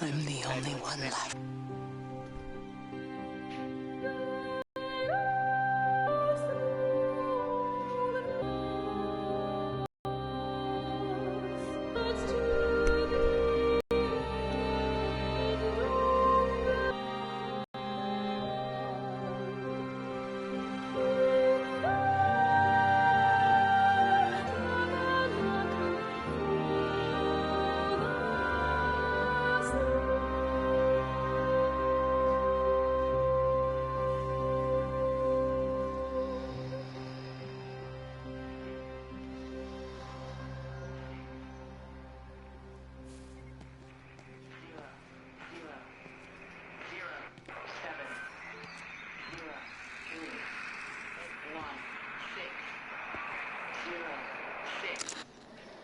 I'm the only one left.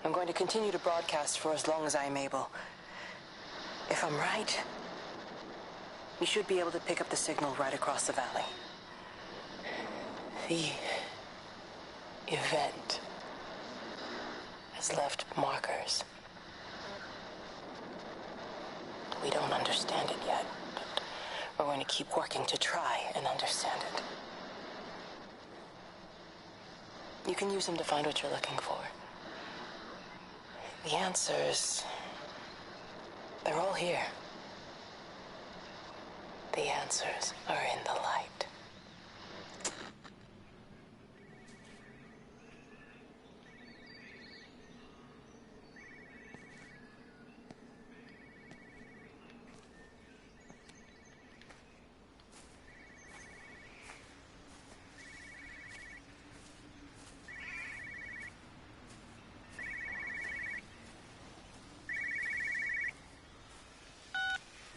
I'm going to continue to broadcast for as long as I am able. If I'm right, we should be able to pick up the signal right across the valley. The event has left markers. We don't understand it yet, but we're going to keep working to try and understand it. You can use them to find what you're looking for. The answers, they're all here. The answers are in the light.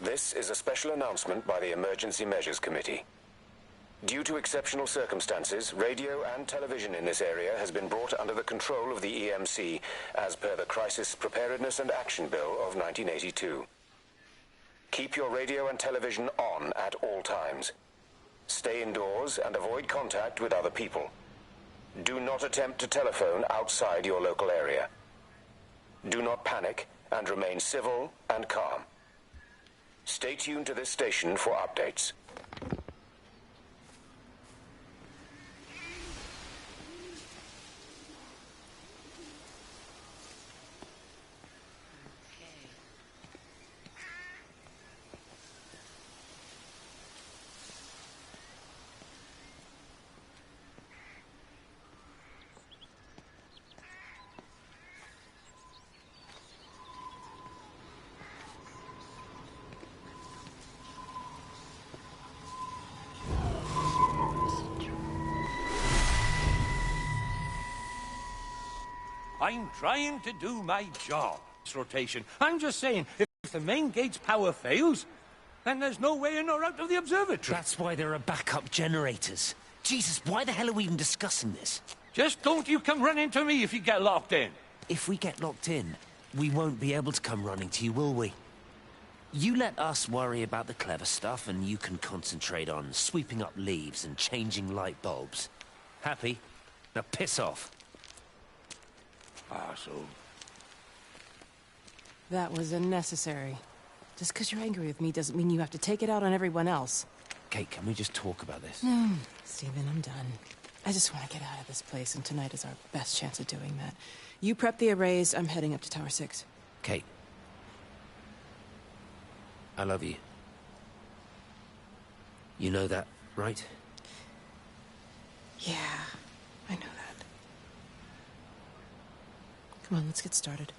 This is a special announcement by the Emergency Measures Committee. Due to exceptional circumstances, radio and television in this area has been brought under the control of the EMC as per the Crisis Preparedness and Action Bill of 1982. Keep your radio and television on at all times. Stay indoors and avoid contact with other people. Do not attempt to telephone outside your local area. Do not panic and remain civil and calm. Stay tuned to this station for updates. I'm trying to do my job. This rotation. I'm just saying, if the main gate's power fails, then there's no way in or out of the observatory. That's why there are backup generators. Jesus, why the hell are we even discussing this? Just don't you come running to me if you get locked in. If we get locked in, we won't be able to come running to you, will we? You let us worry about the clever stuff, and you can concentrate on sweeping up leaves and changing light bulbs. Happy? Now piss off. Arsehole. That was unnecessary. Just because you're angry with me doesn't mean you have to take it out on everyone else. Kate, can we just talk about this? No, Stephen, I'm done. I just want to get out of this place, and tonight is our best chance of doing that. You prep the arrays, I'm heading up to Tower 6. Kate. I love you. You know that, right? Yeah, I know that. Come on, let's get started.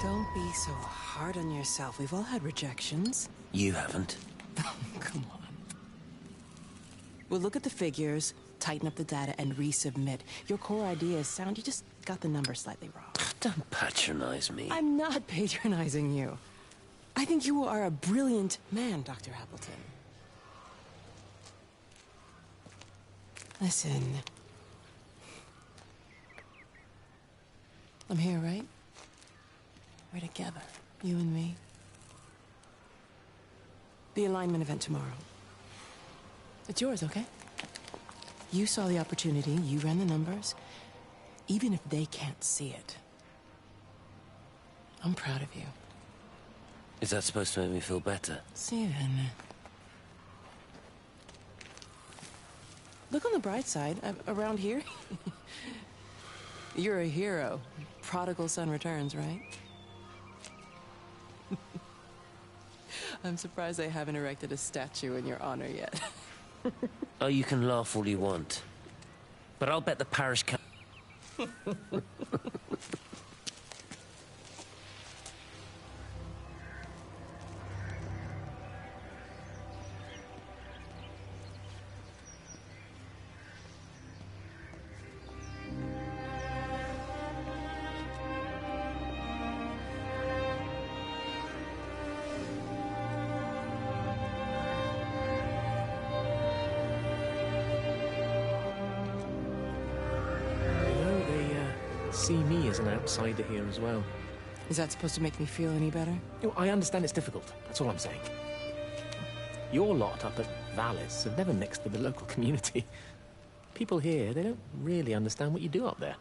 Don't be so hard on yourself. We've all had rejections. You haven't. Come on. We'll look at the figures, tighten up the data, and resubmit. Your core idea is sound, you just got the numbers slightly wrong. Don't patronize me. I'm not patronizing you. I think you are a brilliant man, Dr. Appleton. Listen. I'm here, right? We're together, you and me. The alignment event tomorrow. It's yours, okay? You saw the opportunity, you ran the numbers. Even if they can't see it, I'm proud of you. Is that supposed to make me feel better? Steven. Look on the bright side. Around here, you're a hero. Prodigal son returns, right? I'm surprised they haven't erected a statue in your honor yet. Oh, you can laugh all you want. But I'll bet the parish can... See me as an outsider here as well. Is that supposed to make me feel any better? You know, I understand it's difficult. That's all I'm saying. Your lot up at Vallis have never mixed with the local community. People here, they don't really understand what you do up there.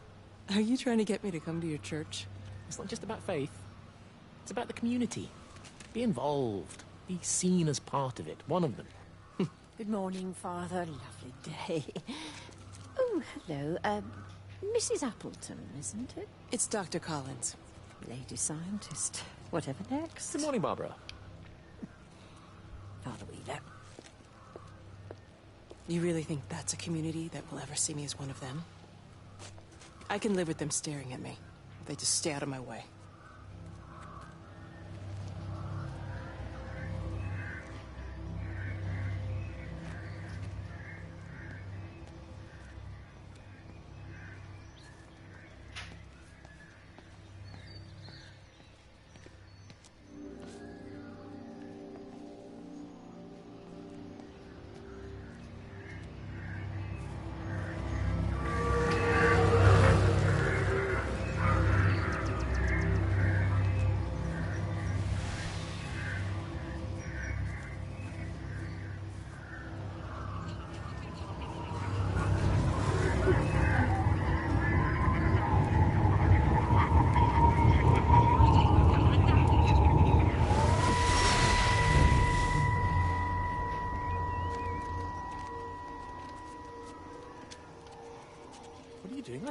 Are you trying to get me to come to your church? It's not just about faith. It's about the community. Be involved. Be seen as part of it. One of them. Good morning, Father. Lovely day. Oh, hello. Mrs. Appleton, isn't it? It's Dr. Collins. Lady scientist. Whatever next. Good morning, Barbara. Father Wheeler. You really think that's a community that will ever see me as one of them? I can live with them staring at me. They just stay out of my way.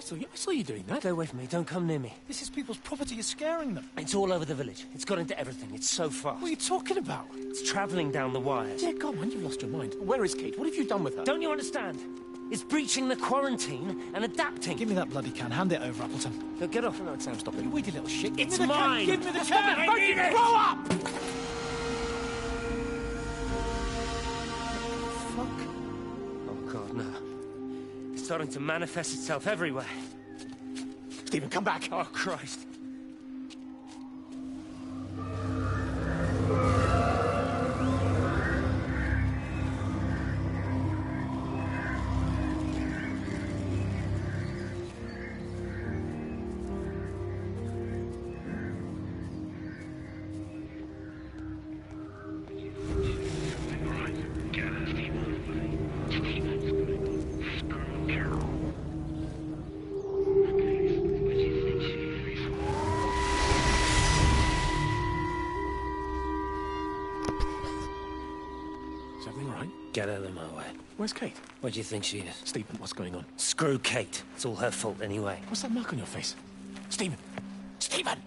I saw you doing that. Stay away from me. Don't come near me. This is people's property. You're scaring them. It's all over the village. It's got into everything. It's so fast. What are you talking about? It's travelling down the wires. Yeah, come on, you've lost your mind. Where is Kate? What have you done with her? Don't you understand? It's breaching the quarantine and adapting. Give me that bloody can. Hand it over, Appleton. No, get off. No, Sam, stop it. You weedy little shit. Give It's me the mine. Can. Give me the Stop can. it. I need it. Grow up! Fuck. Oh, God, no. It's starting to manifest itself everywhere. Stephen, come back. Oh, Christ. Is everything all right? Get out of my way. Where's Kate? Where do you think she is? Stephen, what's going on? Screw Kate. It's all her fault anyway. What's that mark on your face? Stephen! Stephen!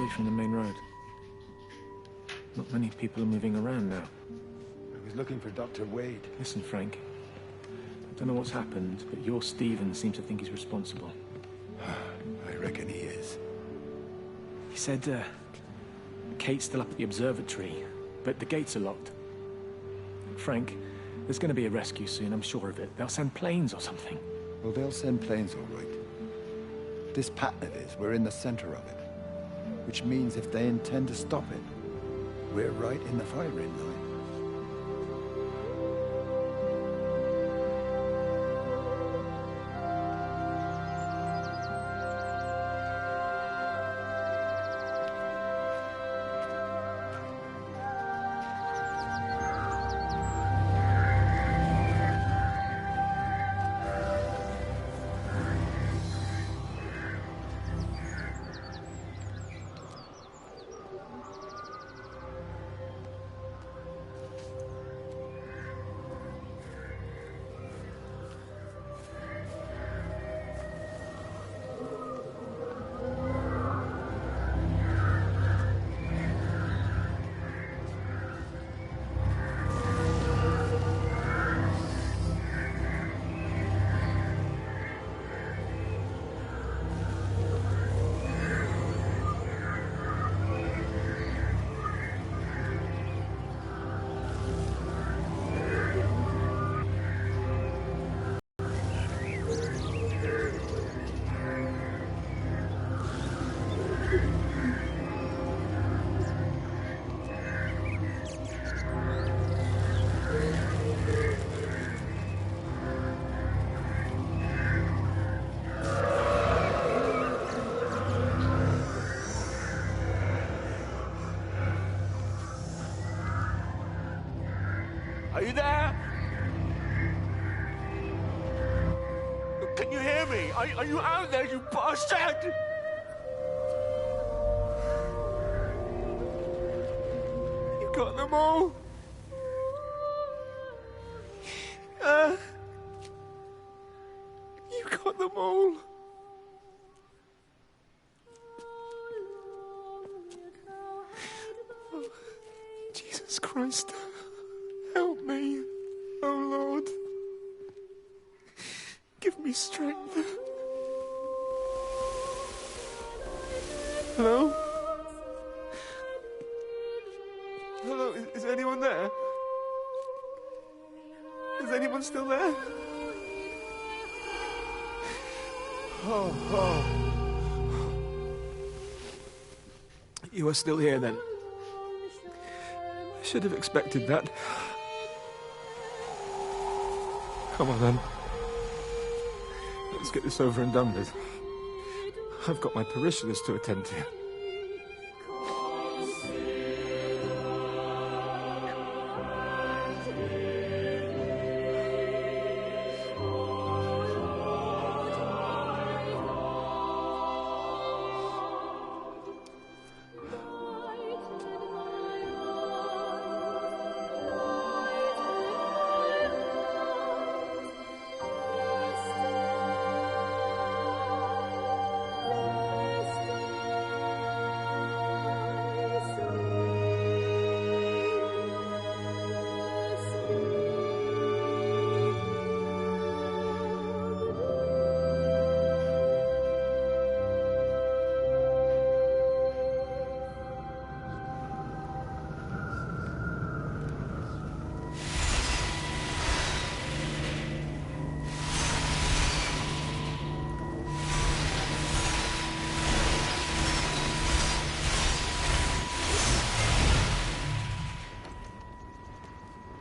away from the main road. Not many people are moving around now. I was looking for Dr. Wade. Listen, Frank. I don't know what's happened, but your Stephen seems to think he's responsible. I reckon he is. He said, Kate's still up at the observatory, but the gates are locked. Frank, there's going to be a rescue soon, I'm sure of it. They'll send planes or something. Well, they'll send planes, all right. This pattern of his, we're in the center of it. Which means if they intend to stop it, we're right in the firing line. Are you there? Can you hear me? Are you out there, you bastard? You got them all? You got them all? Oh, Jesus Christ. Help me, oh Lord. Give me strength. Hello? Hello, is anyone there? Is anyone still there? Oh. You are still here then? I should have expected that. Come on, then. Let's get this over and done with. I've got my parishioners to attend to.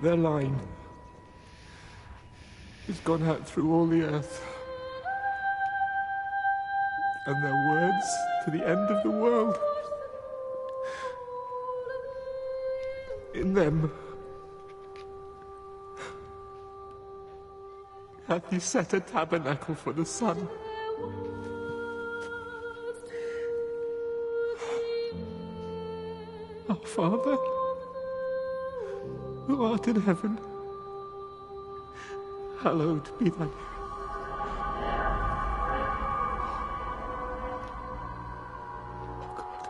Their line has gone out through all the earth. And their words to the end of the world. In them hath he set a tabernacle for the sun. Our Father, who art in heaven, hallowed be thy name. Oh God,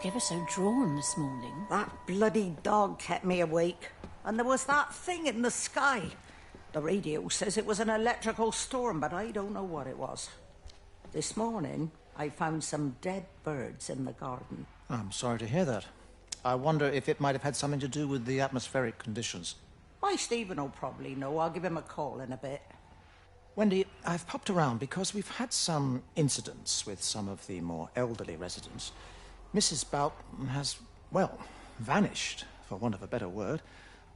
ever so drawn this morning. That bloody dog kept me awake. And there was that thing in the sky. The radio says it was an electrical storm, but I don't know what it was. This morning, I found some dead birds in the garden. I'm sorry to hear that. I wonder if it might have had something to do with the atmospheric conditions. Why, Stephen will probably know. I'll give him a call in a bit. Wendy, I've popped around because we've had some incidents with some of the more elderly residents. Mrs. Boughton has, well, vanished, for want of a better word.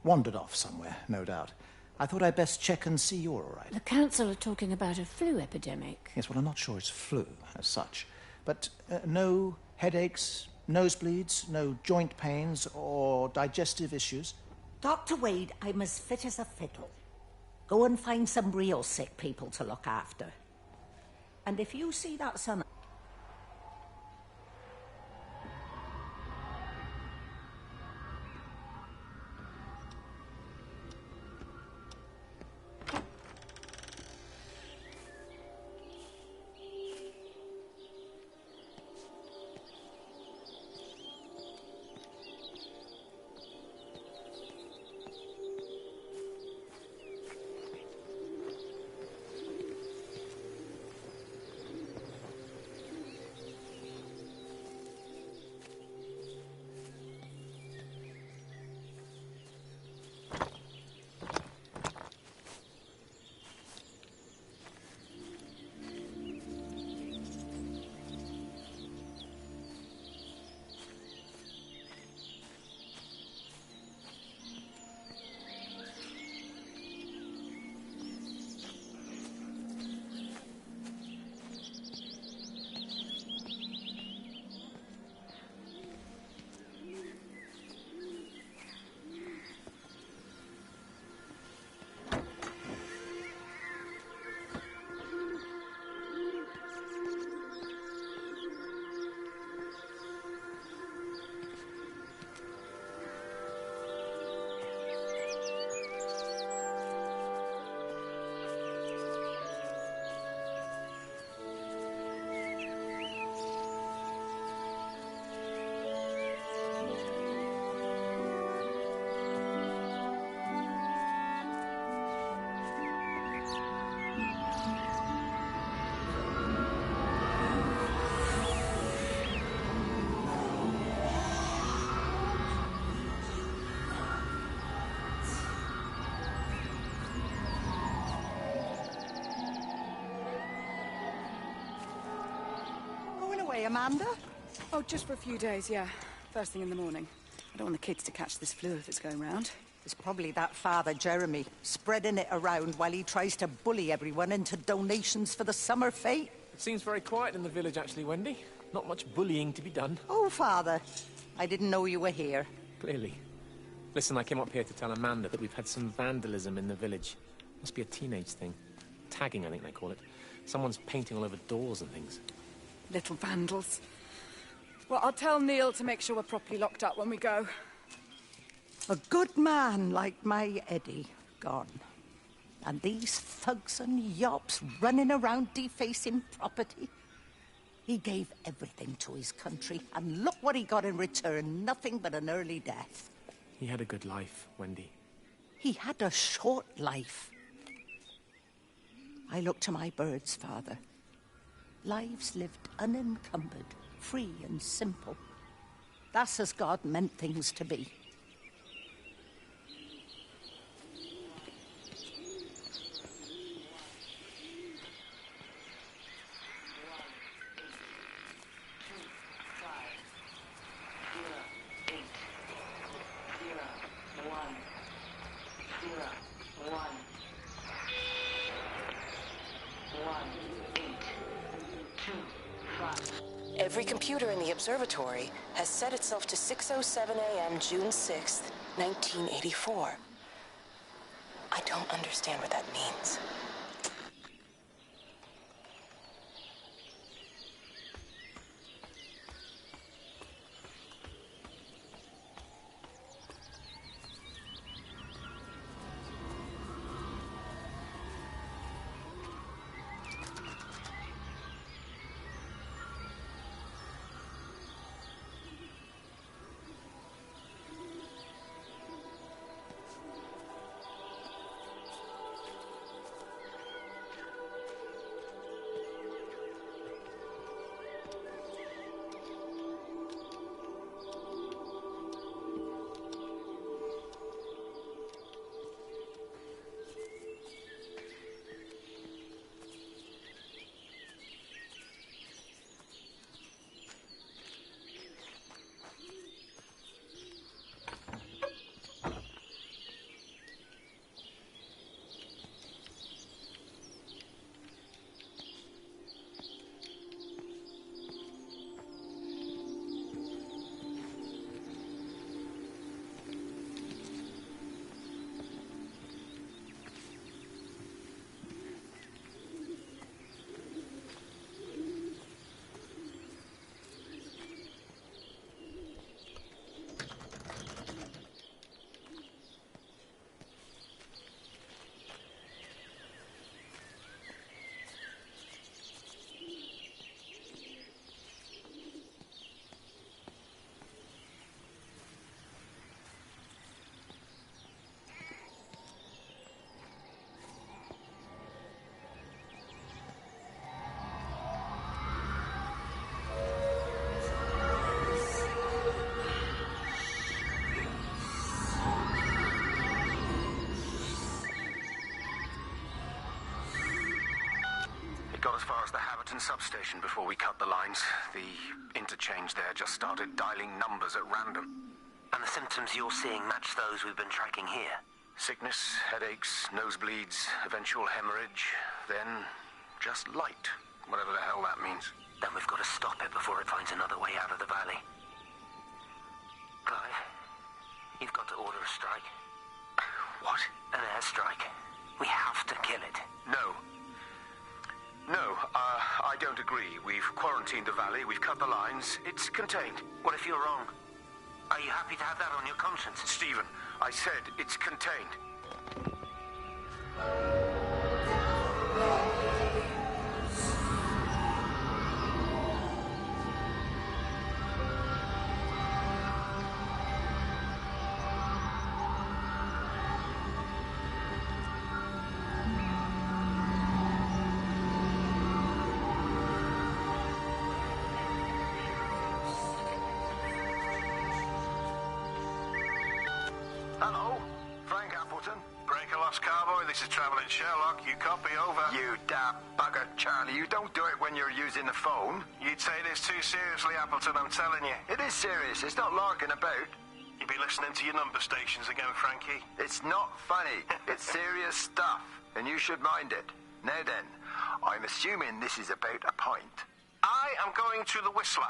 Wandered off somewhere, no doubt. I thought I'd best check and see you're all right. The council are talking about a flu epidemic. Yes, well, I'm not sure it's flu as such. But no headaches, nosebleeds, no joint pains or digestive issues? Dr. Wade, I'm as fit as a fiddle. Go and find some real sick people to look after. And if you see that son... Amanda? Oh, just for a few days, yeah. First thing in the morning. I don't want the kids to catch this flu if it's going round. It's probably that father, Jeremy, spreading it around while he tries to bully everyone into donations for the summer fete. It seems very quiet in the village, actually, Wendy. Not much bullying to be done. Oh, Father. I didn't know you were here. Clearly. Listen, I came up here to tell Amanda that we've had some vandalism in the village. Must be a teenage thing. Tagging, I think they call it. Someone's painting all over doors and things. Little vandals. Well, I'll tell Neil to make sure we're properly locked up when we go. A good man like my Eddie gone. And these thugs and yops running around defacing property. He gave everything to his country, and look what he got in return. Nothing but an early death. He had a good life, Wendy. He had a short life. I look to my birds, Father. Lives lived unencumbered, free and simple. That's as God meant things to be. Every computer in the observatory has set itself to 6:07 a.m. June 6th, 1984. I don't understand what that means. got as far as the Haverton substation before we cut the lines. The interchange there just started dialing numbers at random. And the symptoms you're seeing match those we've been tracking here? Sickness, headaches, nosebleeds, eventual hemorrhage, then just light, whatever the hell that means. Then we've got to stop it before it finds another way out of the valley. Clive, you've got to order a strike. What? An airstrike. We have to kill it. No. No, I don't agree. We've quarantined the valley, we've cut the lines. It's contained. What if you're wrong? Are you happy to have that on your conscience? Stephen, I said it's contained. Hello, Frank Appleton. Breaker Lost Cowboy, this is Travelling Sherlock. You copy, over. You damn bugger, Charlie. You don't do it when you're using the phone. You'd say this too seriously, Appleton, I'm telling you. It is serious. It's not larking about. You'd be listening to your number stations again, Frankie. It's not funny. It's serious stuff, and you should mind it. Now then, I'm assuming this is about a pint. I am going to the Whistler.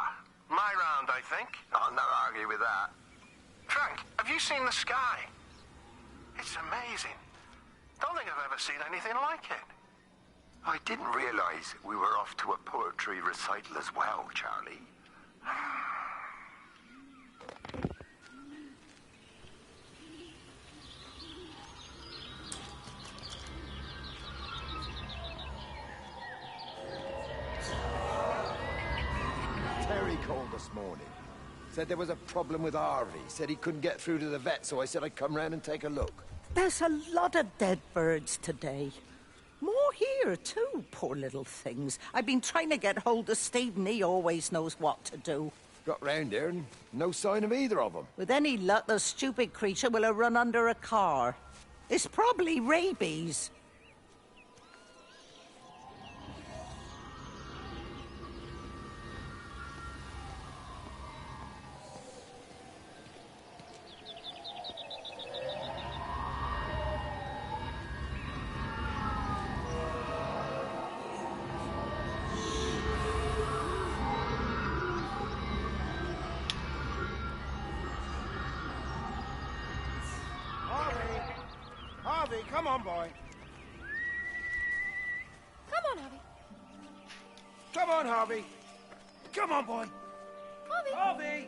My round, I think. I'll not argue with that. Frank, have you seen the sky? It's amazing. Don't think I've ever seen anything like it. I didn't realize we were off to a poetry recital as well, Charlie. Terry called this morning. Said there was a problem with Harvey. Said he couldn't get through to the vet, so I said I'd come round and take a look. There's a lot of dead birds today. More here, too, poor little things. I've been trying to get hold of Stephen. He always knows what to do. Got round here and no sign of either of them. With any luck, the stupid creature will have run under a car. It's probably rabies. Harvey, come on, boy. Come on, Harvey. Come on, Harvey. Come on, boy. Harvey. Harvey!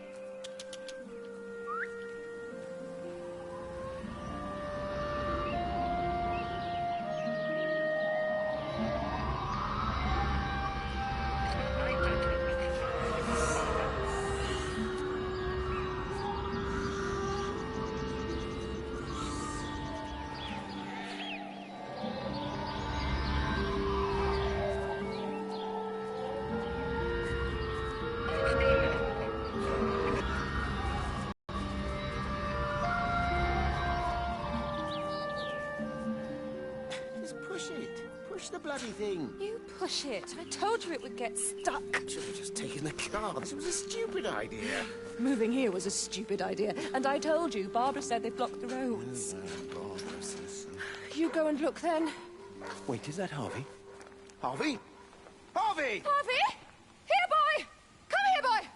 Push the bloody thing. You push it. I told you it would get stuck. Should have just taken the car. This was a stupid idea. Moving here was a stupid idea. And I told you, Barbara said they blocked the roads. You go and look then. Wait, is that Harvey? Harvey? Harvey! Harvey! Here, boy! Come here, boy!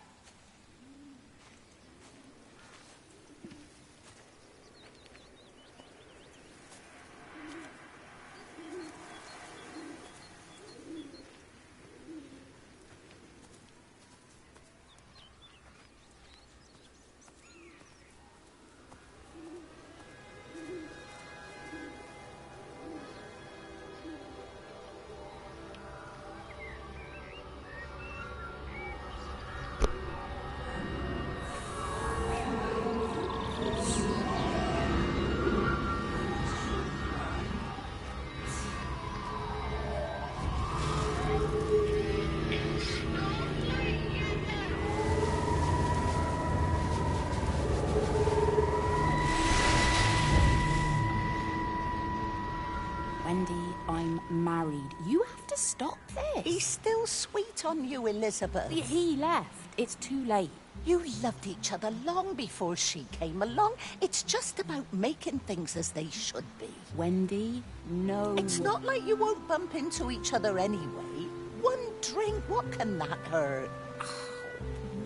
He's still sweet on you, Elizabeth. He left. It's too late. You loved each other long before she came along. It's just about making things as they should be. Wendy, no. It's not like you won't bump into each other anyway. One drink, what can that hurt?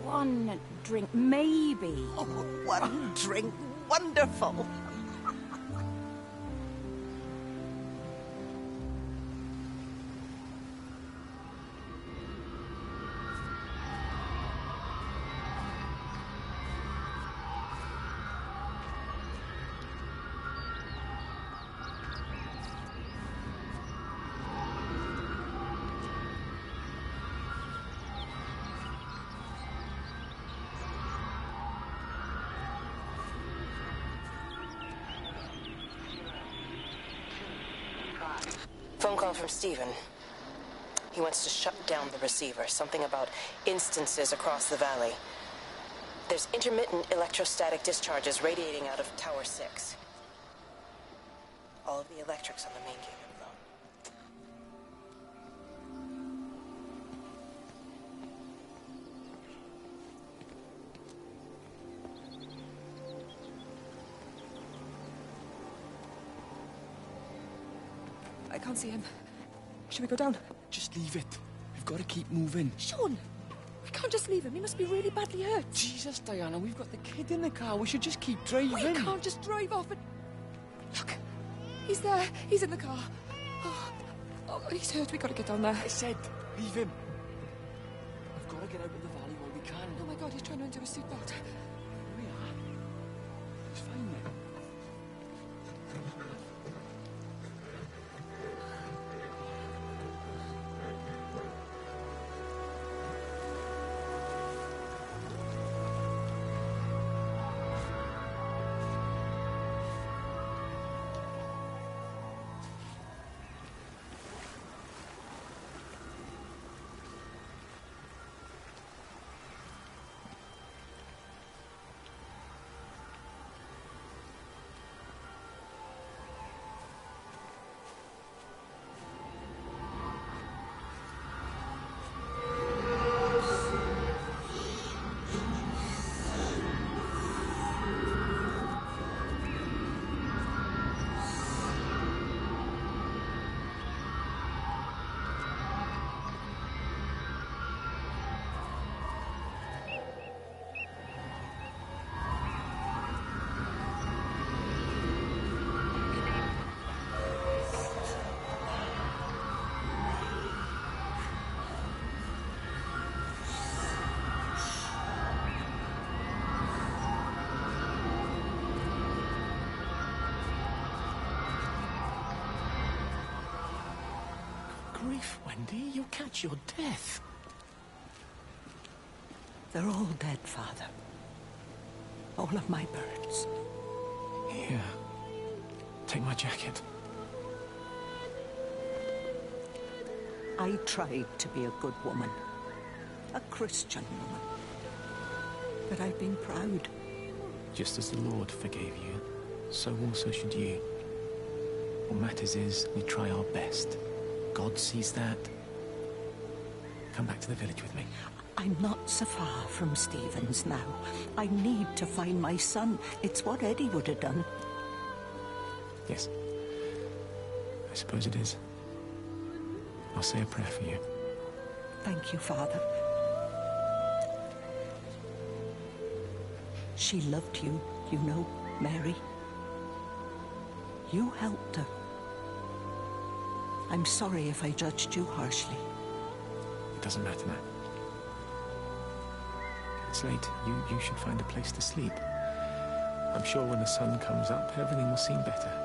One drink, maybe. Oh, one drink, wonderful. Phone call from Stephen. He wants to shut down the receiver. Something about instances across the valley. There's intermittent electrostatic discharges radiating out of Tower 6. All of the electrics on the main gate are blown. I can't see him. Should we go down? Just leave it. We've got to keep moving. Sean! We can't just leave him. He must be really badly hurt. Jesus, Diana, we've got the kid in the car. We should just keep driving. We can't just drive off and... Look! He's there. He's in the car. Oh, he's hurt. We've got to get down there. I said, leave him. We've got to get out of the valley while we can. Oh my God, he's trying to undo his seatbelt. Here we are. He's fine then. Grief, Wendy, you'll catch your death. They're all dead, Father. All of my birds. Here. Take my jacket. I tried to be a good woman. A Christian woman. But I've been proud. Just as the Lord forgave you, so also should you. What matters is we try our best. God sees that. Come back to the village with me. I'm not so far from Stephen's now. I need to find my son. It's what Eddie would have done. Yes. I suppose it is. I'll say a prayer for you. Thank you, Father. She loved you, you know, Mary. You helped her. I'm sorry if I judged you harshly. It doesn't matter now. It's late. You should find a place to sleep. I'm sure when the sun comes up, everything will seem better.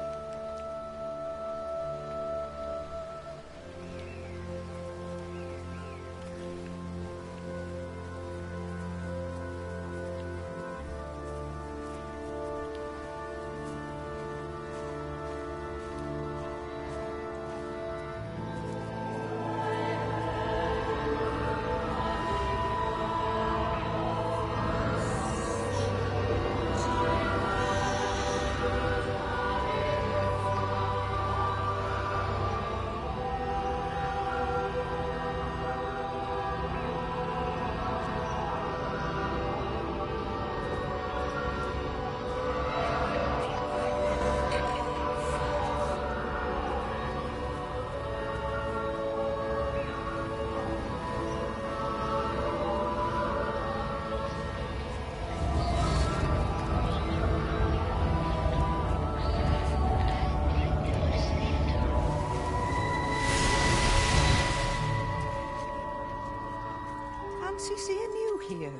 fancy seeing you here.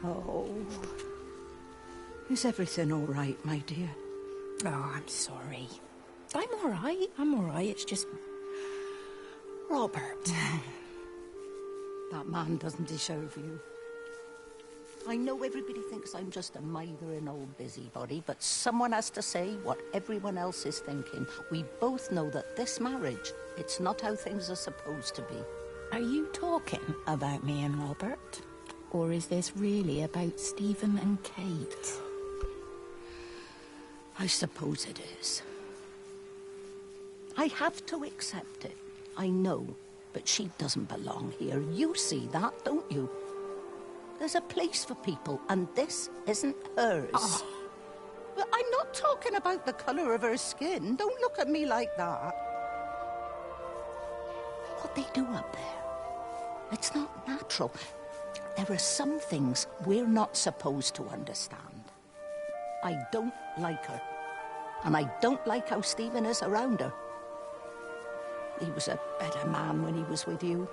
Oh. Is everything all right, my dear? Oh, I'm sorry. I'm all right. I'm all right. It's just... Robert. That man doesn't deserve you. I know everybody thinks I'm just a mithering old busybody, but someone has to say what everyone else is thinking. We both know that this marriage, it's not how things are supposed to be. Are you talking about me and Robert? Or is this really about Stephen and Kate? I suppose it is. I have to accept it. I know, but she doesn't belong here. You see that, don't you? There's a place for people, and this isn't hers. Oh. Well, I'm not talking about the colour of her skin. Don't look at me like that. What they do up there, it's not natural. There are some things we're not supposed to understand. I don't like her, and I don't like how Stephen is around her. He was a better man when he was with you.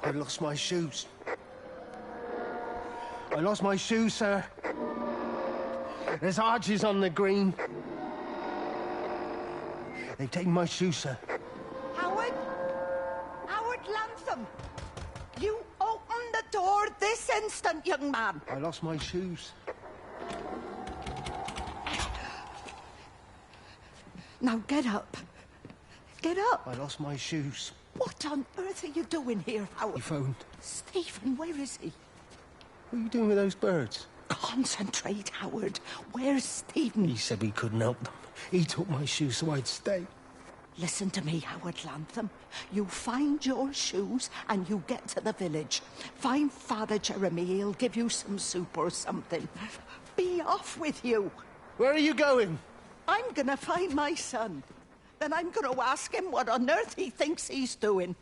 I lost my shoes. I lost my shoes, sir. There's arches on the green. They've taken my shoes, sir. Howard? Howard Lantham! You open the door this instant, young man. I lost my shoes. Now get up. Get up. I lost my shoes. What on earth are you doing here, Howard? He phoned. Stephen, where is he? What are you doing with those birds? Concentrate, Howard. Where's Stephen? He said we couldn't help them. He took my shoes so I'd stay. Listen to me, Howard Lantham. You find your shoes and you get to the village. Find Father Jeremy. He'll give you some soup or something. Be off with you. Where are you going? I'm gonna find my son. Then I'm gonna ask him what on earth he thinks he's doing.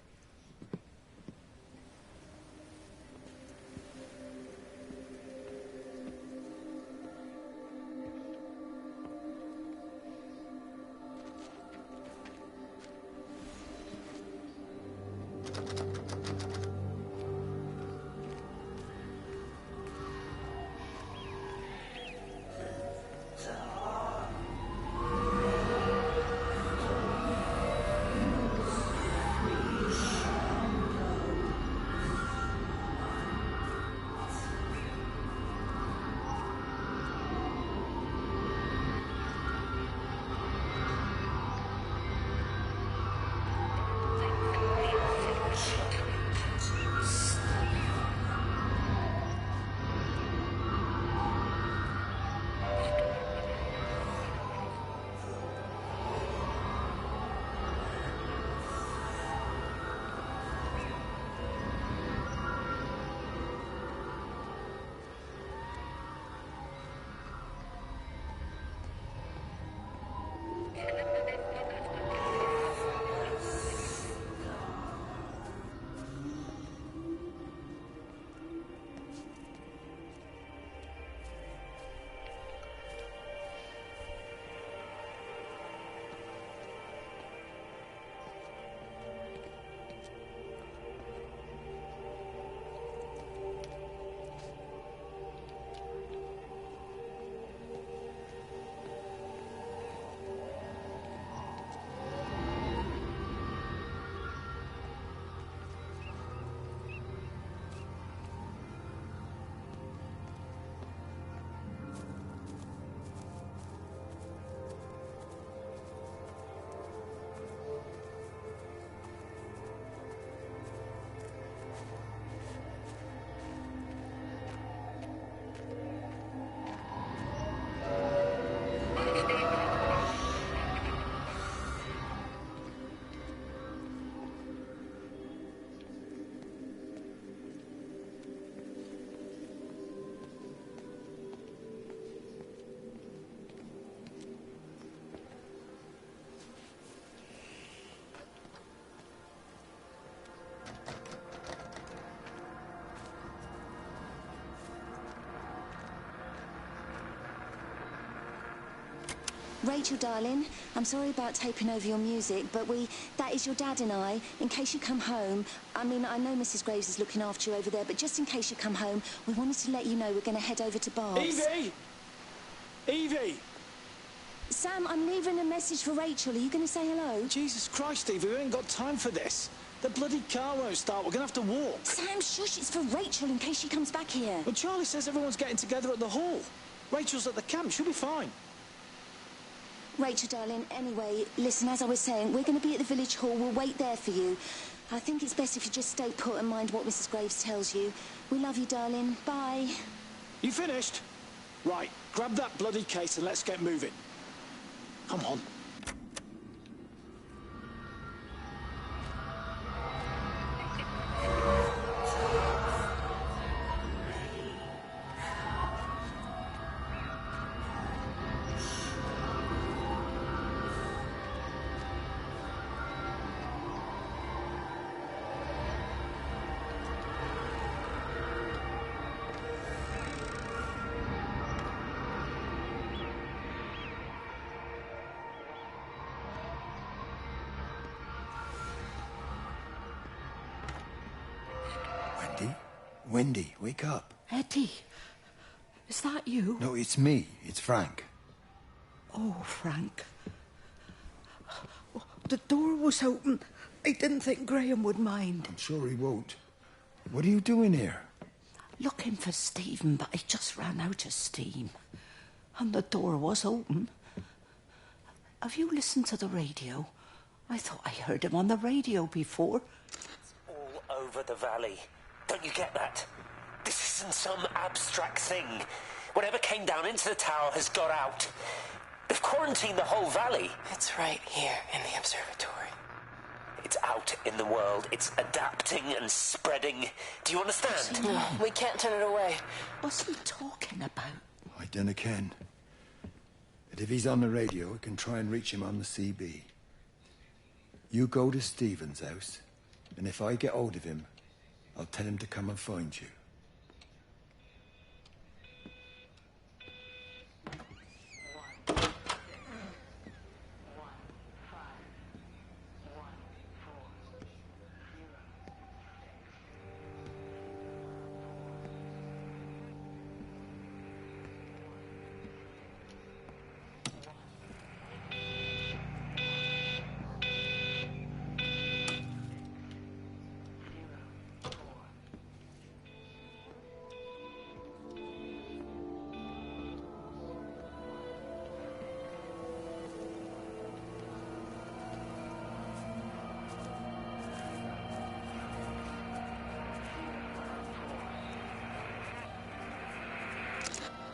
Rachel, darling, I'm sorry about taping over your music, but that is your dad and I. In case you come home, I mean, I know Mrs. Graves is looking after you over there, but just in case you come home, we wanted to let you know we're going to head over to Barb's. Evie! Evie! Sam, I'm leaving a message for Rachel. Are you going to say hello? Jesus Christ, Evie, we ain't got time for this. The bloody car won't start. We're going to have to walk. Sam, shush, it's for Rachel in case she comes back here. But Charlie says everyone's getting together at the hall. Rachel's at the camp. She'll be fine. Rachel, darling, anyway, listen, as I was saying, we're going to be at the village hall. We'll wait there for you. I think it's best if you just stay put and mind what Mrs. Graves tells you. We love you, darling. Bye. You finished? Right, grab that bloody case and let's get moving. Come on. Wendy, wake up. Eddie, is that you? No, it's me. It's Frank. Oh, Frank. The door was open. I didn't think Graham would mind. I'm sure he won't. What are you doing here? Looking for Stephen, but I just ran out of steam. And the door was open. Have you listened to the radio? I thought I heard him on the radio before. It's all over the valley. Don't you get that? This isn't some abstract thing. Whatever came down into the tower has got out. They've quarantined the whole valley. It's right here in the observatory. It's out in the world. It's adapting and spreading. Do you understand? No, we can't turn it away. What's he talking about? I dunno ken. But if he's on the radio, I can try and reach him on the CB. You go to Stephen's house, and if I get hold of him, I'll tell him to come and find you.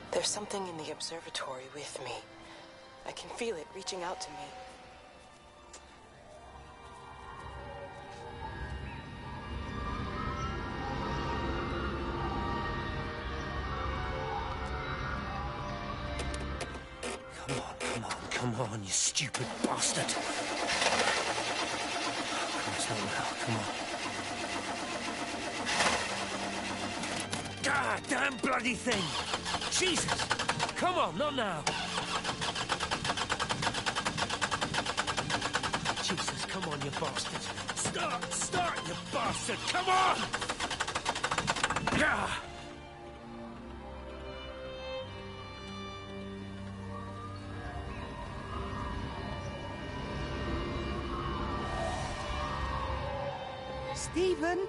There's something in the observatory with me. I can feel it reaching out to me. Come on, you stupid bastard. It's not now, come on. God damn bloody thing! Jesus! Come on, not now! Jesus, come on, you bastard! Start, you bastard! Come on! Ah! Stephen?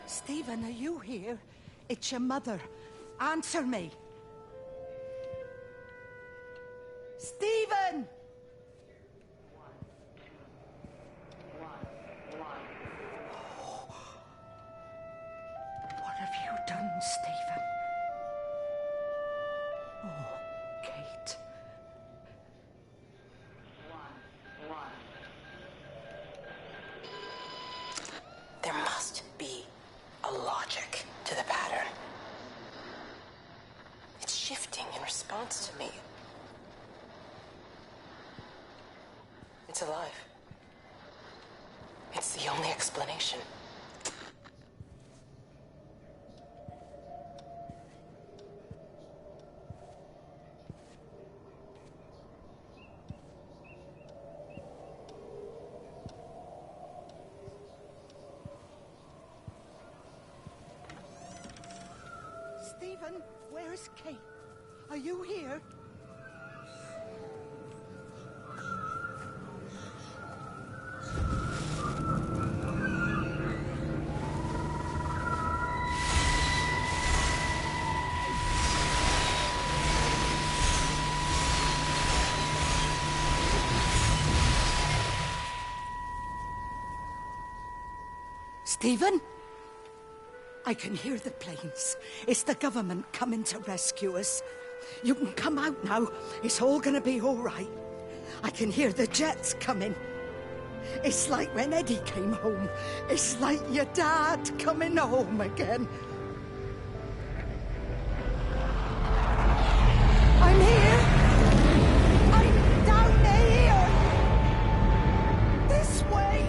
Stephen, are you here? It's your mother. Answer me. Stephen! What have you done, Stephen? Oh, Kate. There must be a logic to the pattern. It's shifting in response to me. It's alive. It's the only explanation. Stephen, where's Kate? Are you here? Stephen? I can hear the planes. It's the government coming to rescue us. You can come out now. It's all gonna be all right. I can hear the jets coming. It's like when Eddie came home. It's like your dad coming home again. I'm here. I'm down here. This way.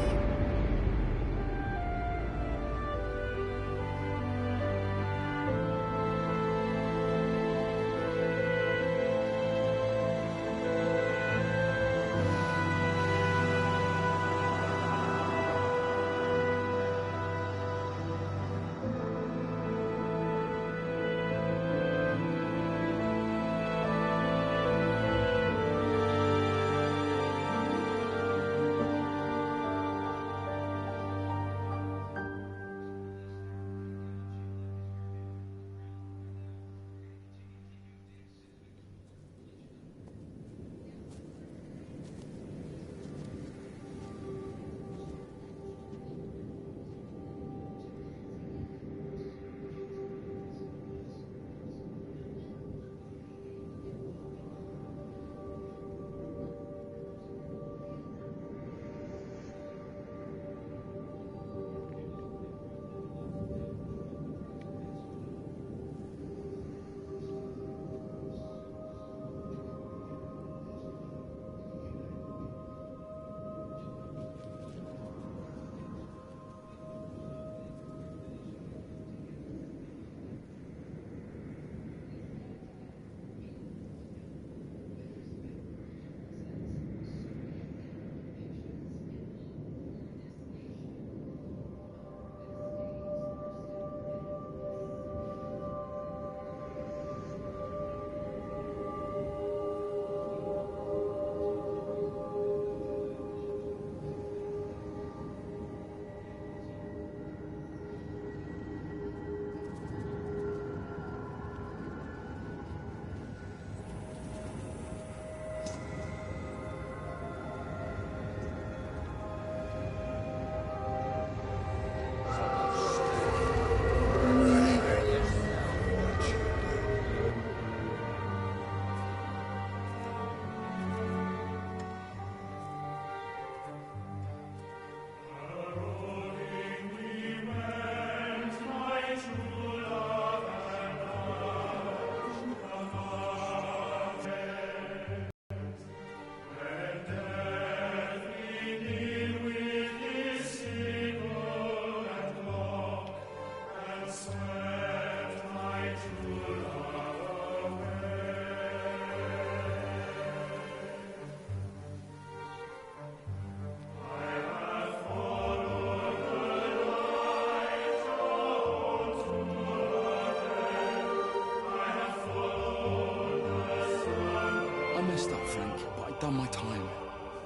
Messed up, Frank, but I've done my time.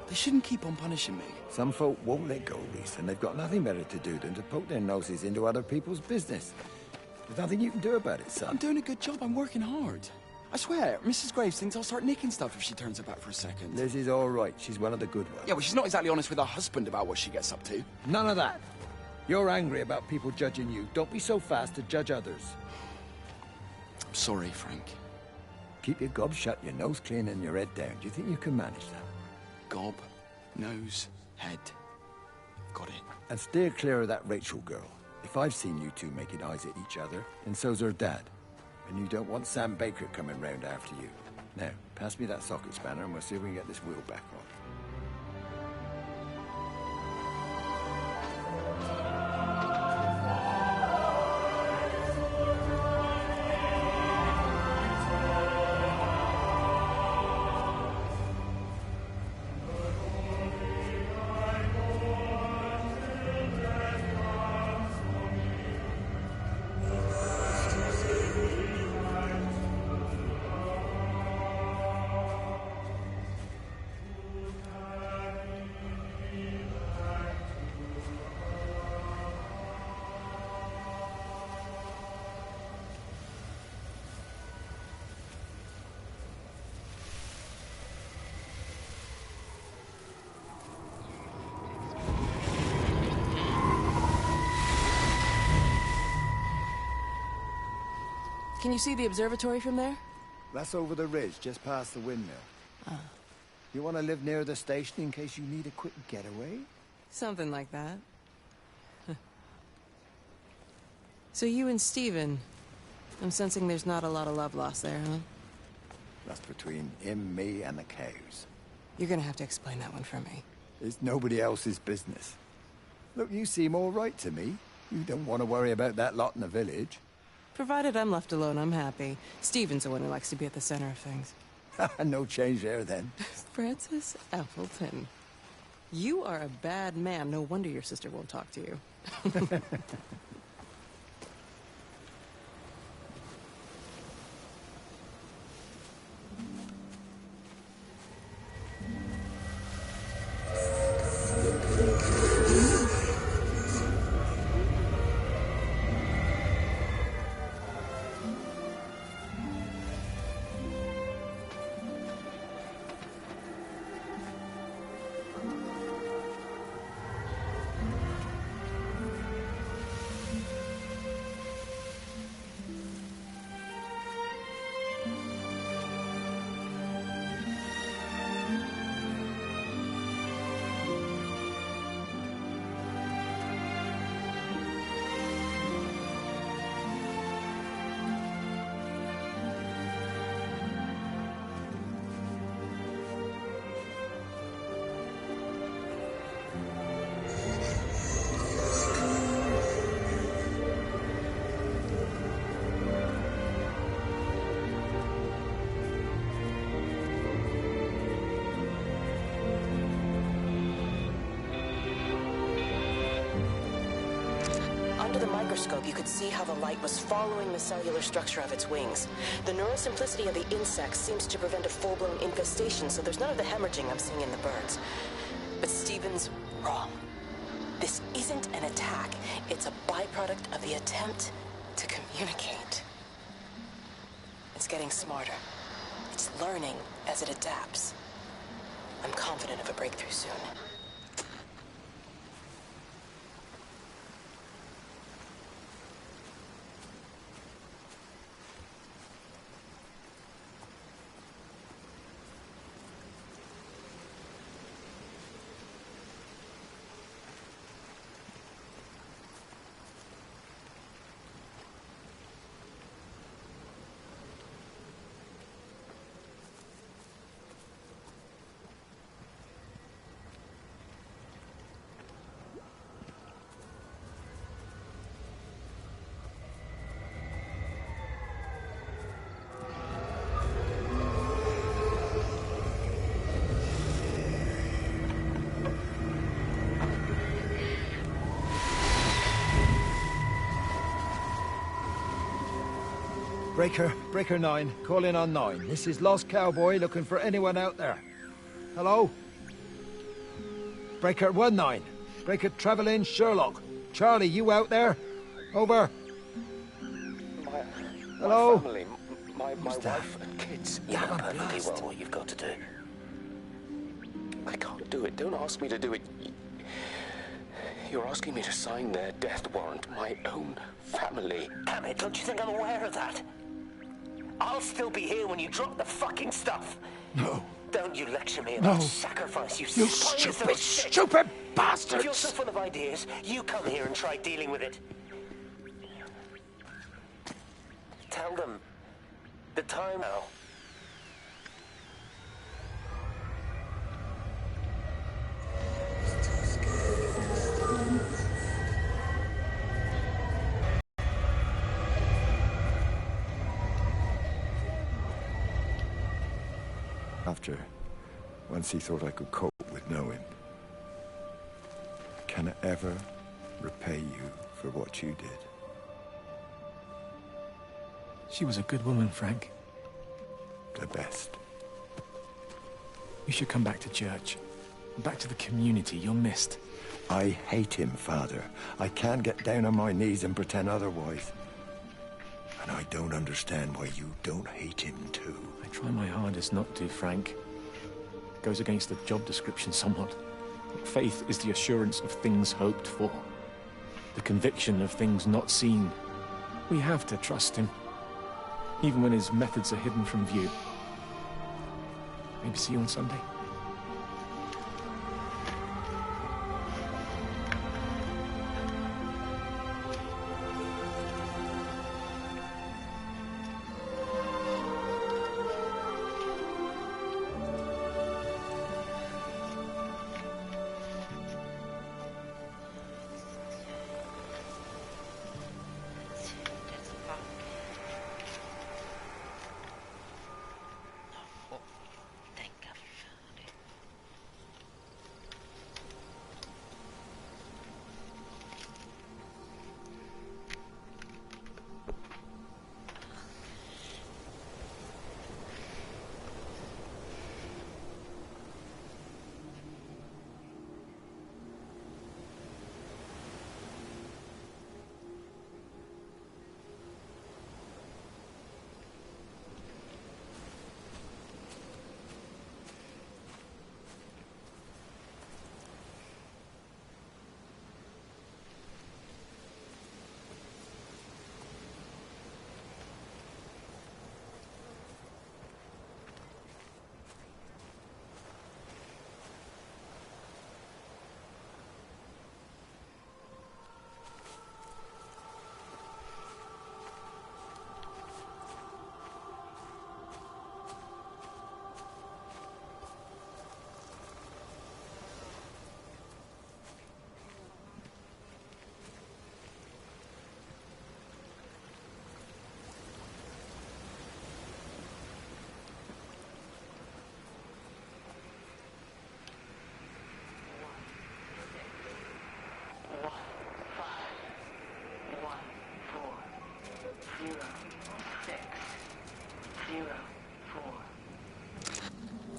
They shouldn't keep on punishing me. Some folk won't let go, Reese, and they've got nothing better to do than to poke their noses into other people's business. There's nothing you can do about it, son. I'm doing a good job. I'm working hard. I swear, Mrs. Graves thinks I'll start nicking stuff if she turns her back for a second. Liz is all right. She's one of the good ones. Yeah, well, she's not exactly honest with her husband about what she gets up to. None of that. You're angry about people judging you. Don't be so fast to judge others. I'm sorry, Frank. Keep your gob shut, your nose clean, and your head down. Do you think you can manage that? Gob, nose, head. Got it. And steer clear of that Rachel girl. If I've seen you two making eyes at each other, then so's her dad. And you don't want Sam Baker coming round after you. Now, pass me that socket spanner and we'll see if we can get this wheel back on. Can you see the observatory from there? That's over the ridge, just past the windmill. Ah. You want to live near the station in case you need a quick getaway? Something like that. So you and Stephen, I'm sensing there's not a lot of love lost there, huh? That's between him, me, and the cows. You're gonna have to explain that one for me. It's nobody else's business. Look, you seem all right to me. You don't want to worry about that lot in the village. Provided I'm left alone, I'm happy. Stephen's the one who likes to be at the center of things. No change there, then. Francis Appleton. You are a bad man. No wonder your sister won't talk to you. Under the microscope, you could see how the light was following the cellular structure of its wings. The neural simplicity of the insects seems to prevent a full-blown infestation, so there's none of the hemorrhaging I'm seeing in the birds. But Stephen's wrong. This isn't an attack. It's a byproduct of the attempt to communicate. It's getting smarter. It's learning as it adapts. I'm confident of a breakthrough soon. Breaker 9, call in on 9. This is Lost Cowboy looking for anyone out there. Hello? Breaker 19. Breaker Travelin' Sherlock. Charlie, you out there? Over. Hello? My family, my wife and kids. You know perfectly well what you've got to do. I can't do it. Don't ask me to do it. You're asking me to sign their death warrant. My own family. Damn it, don't you think I'm aware of that? I'll still be here when you drop the fucking stuff. No. Don't you lecture me about sacrifice, you stupid bastards! If you're so full of ideas, you come here and try dealing with it. Tell them the time now. Once he thought I could cope with knowing. Can I ever repay you for what you did? She was a good woman, Frank. The best. You should come back to church. Back to the community. You're missed. I hate him, Father. I can't get down on my knees and pretend otherwise. And I don't understand why you don't hate him too. I try my hardest not to, Frank. It goes against the job description somewhat. Faith is the assurance of things hoped for. The conviction of things not seen. We have to trust him. even when his methods are hidden from view. Maybe see you on Sunday.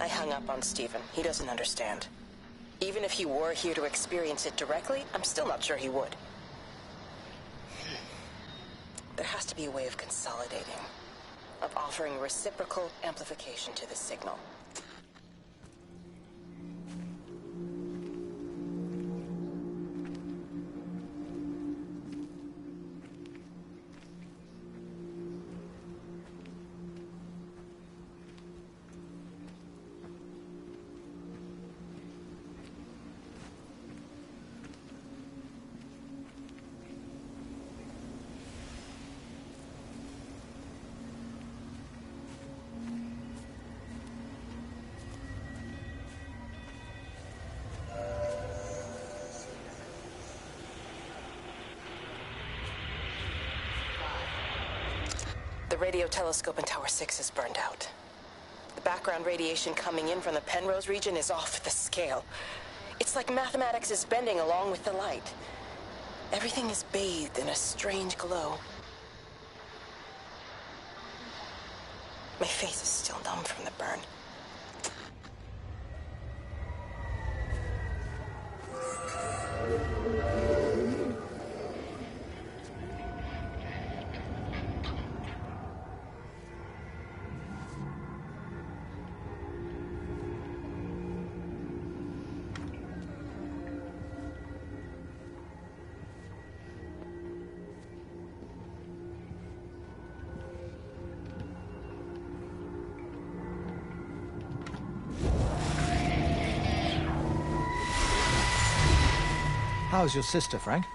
I hung up on Stephen. He doesn't understand. Even if he were here to experience it directly, I'm still not sure he would. There has to be a way of consolidating, of offering reciprocal amplification to the signal. The radio telescope in Tower 6 is burned out. The background radiation coming in from the Penrose region is off the scale. It's like mathematics is bending along with the light. Everything is bathed in a strange glow. My face is still numb from the burn. How's your sister, Frank?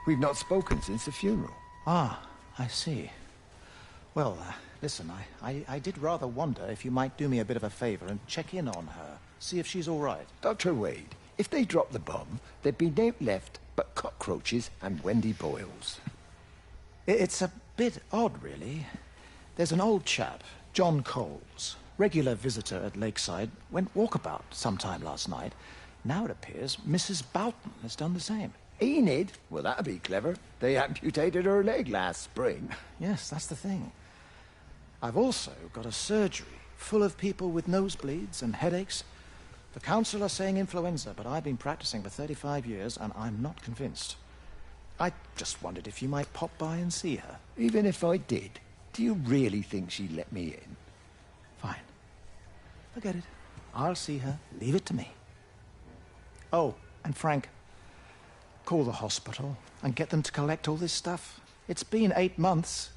We've not spoken since the funeral. Ah, I see. Well, listen, I did rather wonder if you might do me a bit of a favor and check in on her, see if she's all right. Dr. Wade, if they dropped the bomb, there'd be no left but cockroaches and Wendy Boyles. It's a bit odd, really. There's an old chap, John Coles, regular visitor at Lakeside, went walkabout sometime last night. Now it appears Mrs. Boughton has done the same. Enid? Well, that'd be clever. They amputated her leg last spring. Yes, that's the thing. I've also got a surgery full of people with nosebleeds and headaches. The council are saying influenza, but I've been practicing for 35 years and I'm not convinced. I just wondered if you might pop by and see her. Even if I did, do you really think she'd let me in? Fine. Forget it. I'll see her. Leave it to me. Oh, and Frank, call the hospital and get them to collect all this stuff. It's been 8 months.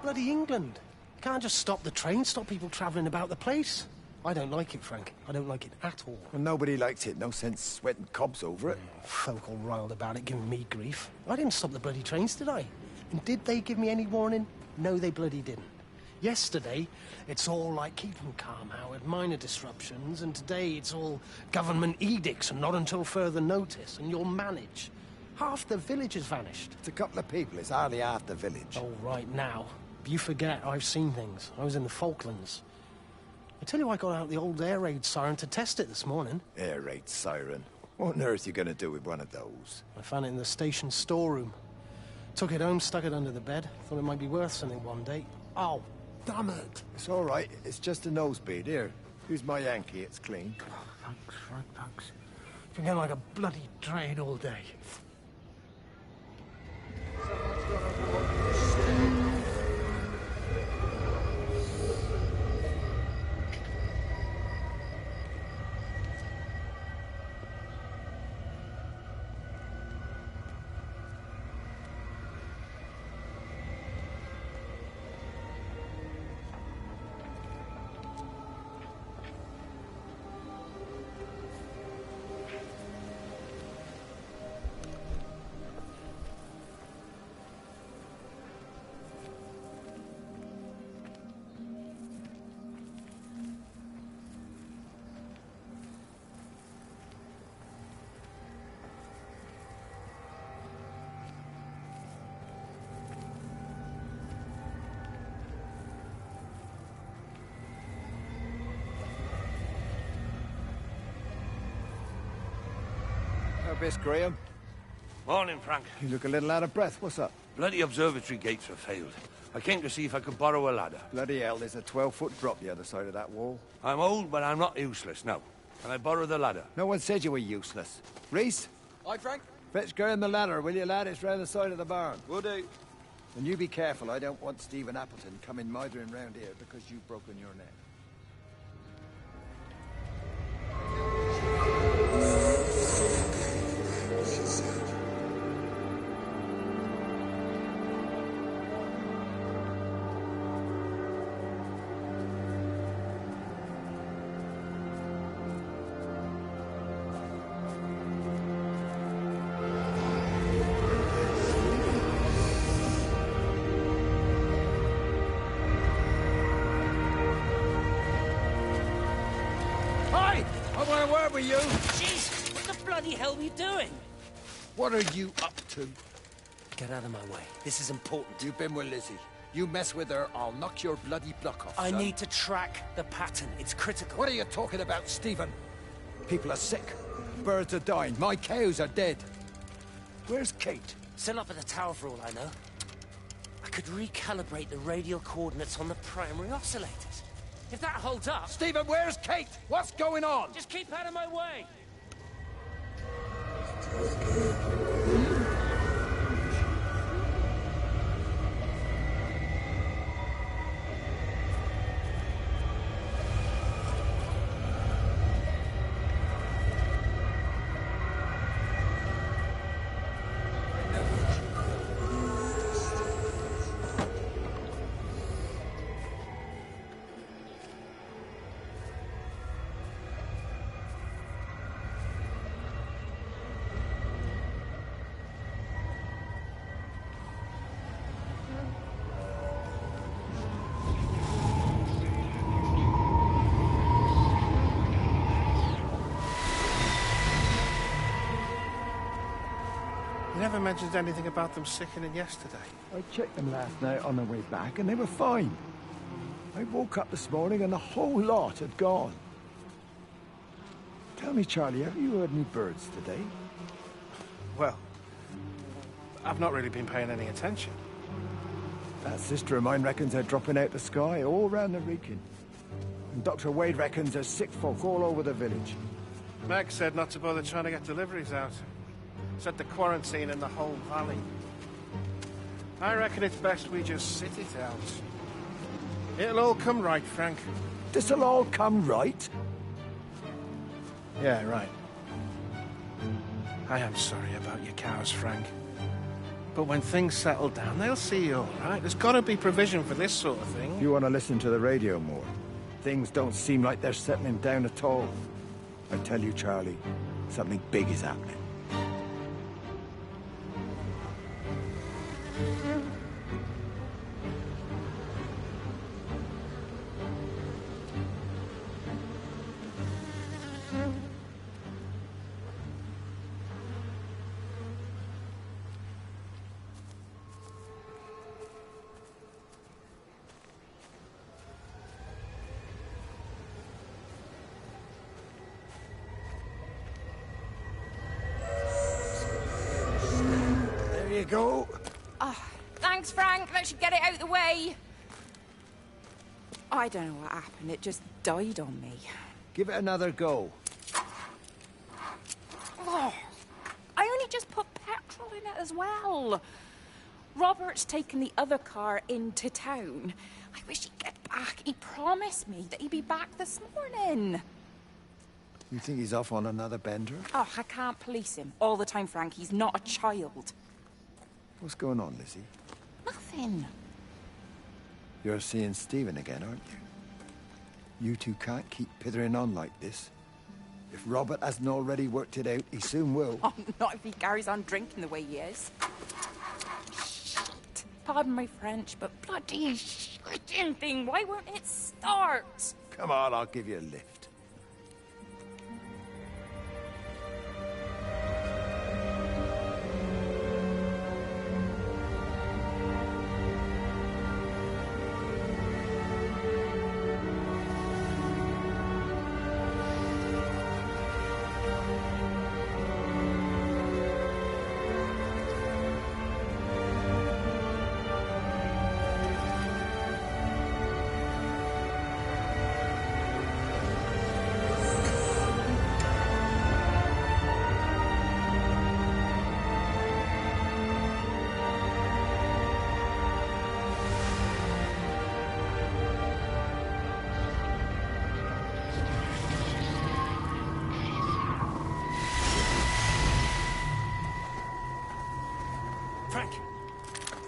bloody England. You can't just stop the train, stop people travelling about the place. I don't like it, Frank. I don't like it at all. Well, nobody likes it. No sense sweating cobs over it. Folk all riled about it, giving me grief. I didn't stop the bloody trains, did I? And did they give me any warning? No, they bloody didn't. Yesterday, it's all like, keep 'em calm, Howard, minor disruptions, and today it's all government edicts and not until further notice, and you'll manage. Half the village has vanished. It's a couple of people. It's hardly half the village. Oh, right, now. You forget I've seen things. I was in the Falklands. I tell you, I got out the old air raid siren to test it this morning. Air raid siren? What on earth are you going to do with one of those? I found it in the station storeroom. Took it home, stuck it under the bed. Thought it might be worth something one day. Oh, damn it. It's all right. It's just a nosebleed. Here, here's my Yankee. It's clean. Oh, thanks, Frank, thanks. Been getting like a bloody train all day. Miss Graham. Morning, Frank. You look a little out of breath. What's up? Bloody observatory gates have failed. I came to see if I could borrow a ladder. Bloody hell, there's a 12-foot drop the other side of that wall. I'm old, but I'm not useless, no. Can I borrow the ladder? No one said you were useless. Reese? Hi, Frank. Fetch Graham the ladder, will you, lad? It's round the side of the barn. Will do. And you be careful. I don't want Stephen Appleton coming mithering round here because you've broken your neck. Where were you? Jeez, what the bloody hell are you doing? What are you up to? Get out of my way. This is important. You've been with Lizzie. You mess with her, I'll knock your bloody block off, I son. need to track the pattern. It's critical. What are you talking about, Stephen? People are sick. Birds are dying. My cows are dead. Where's Kate? Still up at the tower for all I know. I could recalibrate the radial coordinates on the primary oscillators. If that holds up... Stephen, where's Kate? What's going on? Just keep out of my way! You never mentioned anything about them sickening yesterday. I checked them last night on the way back, and they were fine. I woke up this morning, and the whole lot had gone. Tell me, Charlie, have you heard any birds today? Well, I've not really been paying any attention. That sister of mine reckons they're dropping out the sky all round the Wrekin. And Dr. Wade reckons there's sick folk all over the village. Meg said not to bother trying to get deliveries out. Said the quarantine in the whole valley. I reckon it's best we just sit it out. It'll all come right, Frank. This'll all come right? Yeah, right. I am sorry about your cows, Frank. But when things settle down, they'll see you all right. There's got to be provision for this sort of thing. You want to listen to the radio more. Things don't seem like they're settling down at all. I tell you, Charlie, something big is happening. There you go. Oh, thanks, Frank. Let's get it out of the way. I don't know what happened. It just died on me. Give it another go. Oh, I only just put petrol in it as well. Robert's taken the other car into town. I wish he'd get back. He promised me that he'd be back this morning. You think he's off on another bender? Oh, I can't police him all the time, Frank. He's not a child. What's going on, Lizzie? Nothing. You're seeing Stephen again, aren't you? You two can't keep pithering on like this. If Robert hasn't already worked it out, he soon will. Oh, not if he carries on drinking the way he is. Shit. Pardon my French, but bloody shitting thing, why won't it start? Come on, I'll give you a lift.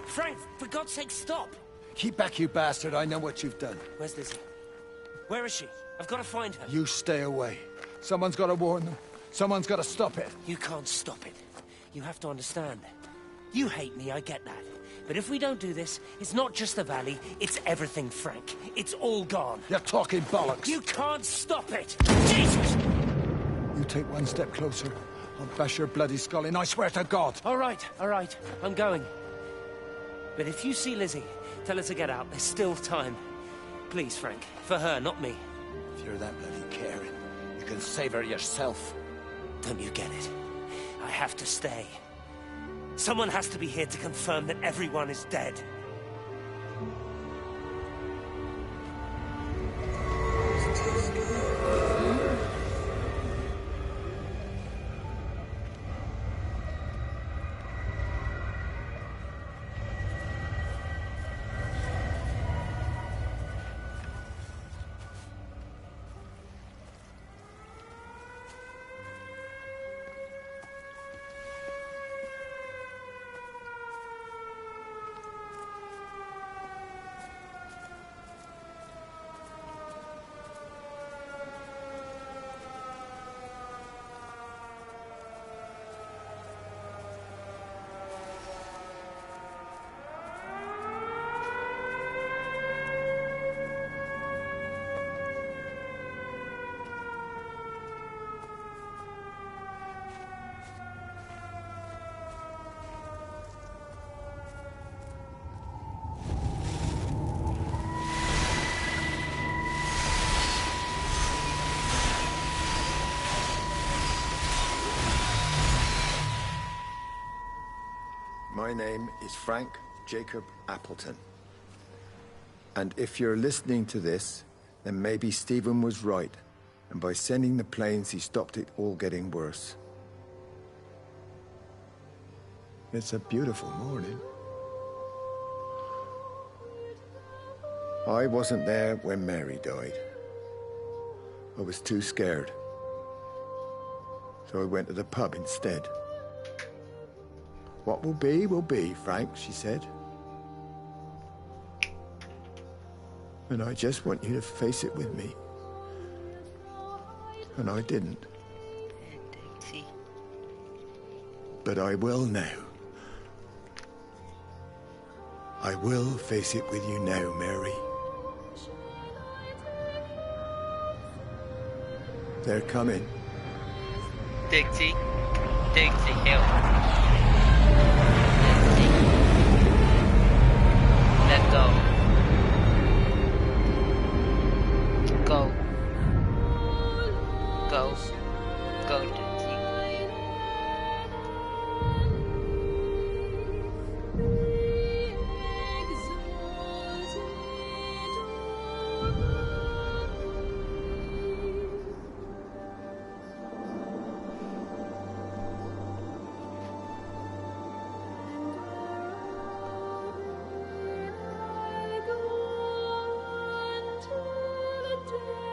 Frank, for God's sake, stop! Keep back, you bastard. I know what you've done. Where's Lizzie? Where is she? I've got to find her. You stay away. Someone's got to warn them. Someone's got to stop it. You can't stop it. You have to understand. You hate me, I get that. But if we don't do this, it's not just the valley, it's everything, Frank. It's all gone. You're talking bollocks. You can't stop it! Jesus! You take one step closer, I'll bash your bloody skull in, I swear to God. All right, I'm going. But if you see Lizzie, tell her to get out. There's still time. Please, Frank. For her, not me. If you're that bloody caring, you can save her yourself. Don't you get it? I have to stay. Someone has to be here to confirm that everyone is dead. My name is Frank Jacob Appleton. And if you're listening to this, then maybe Stephen was right. And by sending the planes, he stopped it all getting worse. It's a beautiful morning. I wasn't there when Mary died. I was too scared. So I went to the pub instead. What will be, Frank, she said. And I just want you to face it with me. And I didn't. But I will now. I will face it with you now, Mary. They're coming. Dixie, help. Let go. Go. Go. Go, Dixie. To the